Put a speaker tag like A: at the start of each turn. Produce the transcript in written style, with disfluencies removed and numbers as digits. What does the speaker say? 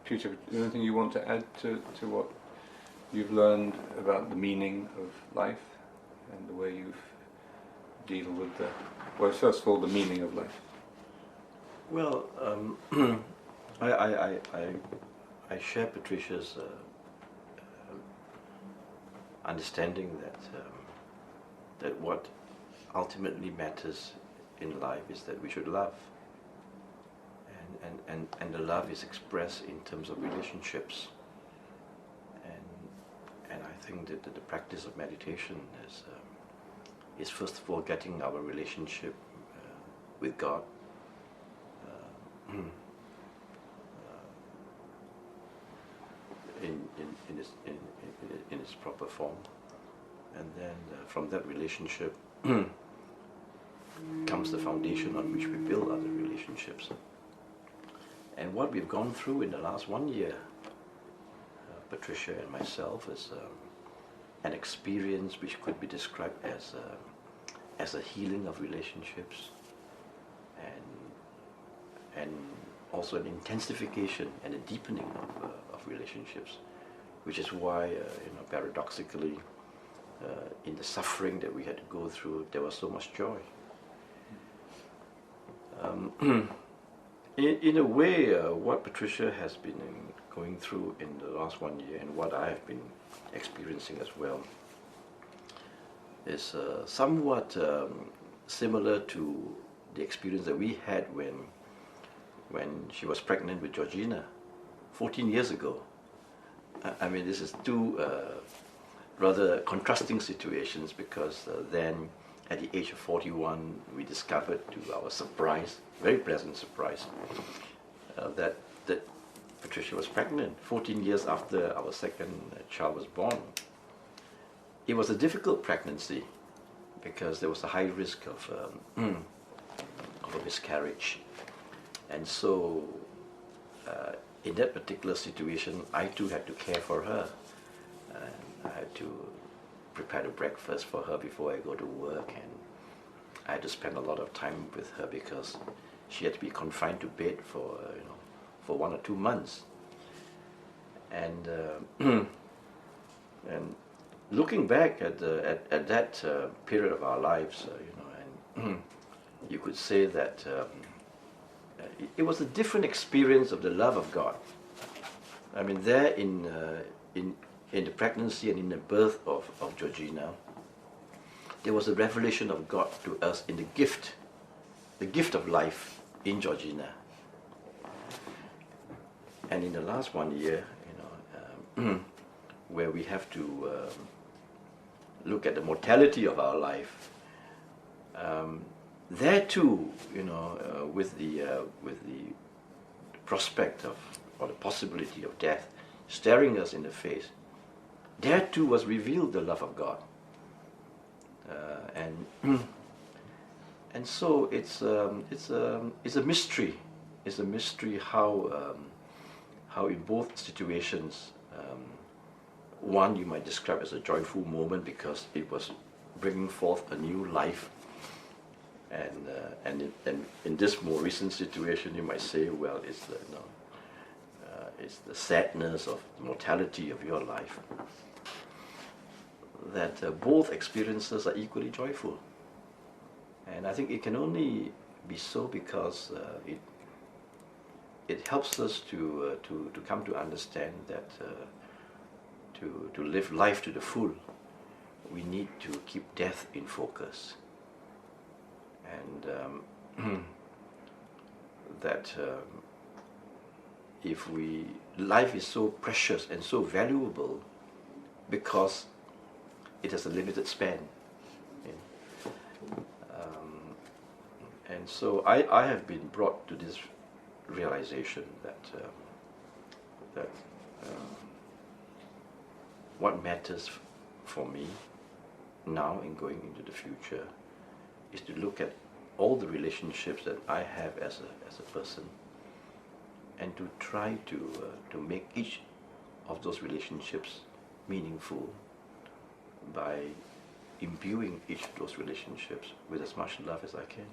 A: Peter, is there anything you want to add to what you've learned about the meaning of life and the way you deal with the, well, first of all, the meaning of life?
B: Well, I share Patricia's understanding that what ultimately matters in life is that we should love, and the love is expressed in terms of relationships, and I think that the practice of meditation is first of all getting our relationship with God in its proper form, and then from that relationship comes the foundation on which we build other relationships. And what we've gone through in the last 1 year, Patricia and myself, is an experience which could be described as a healing of relationships, and also an intensification and a deepening of relationships, which is why, paradoxically, in the suffering that we had to go through, there was so much joy. In a way, what Patricia has been going through in the last 1 year, and what I have been experiencing as well, is somewhat similar to the experience that we had when she was pregnant with Georgina 14 years ago. I mean, this is two rather contrasting situations, because then at the age of 41 we discovered, to our surprise, very pleasant surprise, that Patricia was pregnant 14 years after our second child was born. It was a difficult pregnancy because there was a high risk of a miscarriage, and so in that particular situation, I too had to care for her. And I had to prepare the breakfast for her before I go to work, and I had to spend a lot of time with her because she had to be confined to bed for 1 or 2 months. And and looking back at that period of our lives, and you could say that it was a different experience of the love of God. I mean, there in the pregnancy and in the birth of Georgina, there was a revelation of God to us in the gift of life in Georgina. And in the last 1 year, where we have to look at the mortality of our life, there too, with the prospect of, or the possibility of death staring us in the face, there too was revealed the love of God, and so it's a mystery. It's a mystery how in both situations, one you might describe as a joyful moment because it was bringing forth a new life, and in this more recent situation, you might say, well, it's the sadness of the mortality of your life. That both experiences are equally joyful, and I think it can only be so because it helps us to come to understand that to live life to the full, we need to keep death in focus, and that life is so precious and so valuable because it has a limited span. And so I have been brought to this realization that what matters for me now in going into the future is to look at all the relationships that I have as a person, and to try to make each of those relationships meaningful by imbuing each of those relationships with as much love as I can.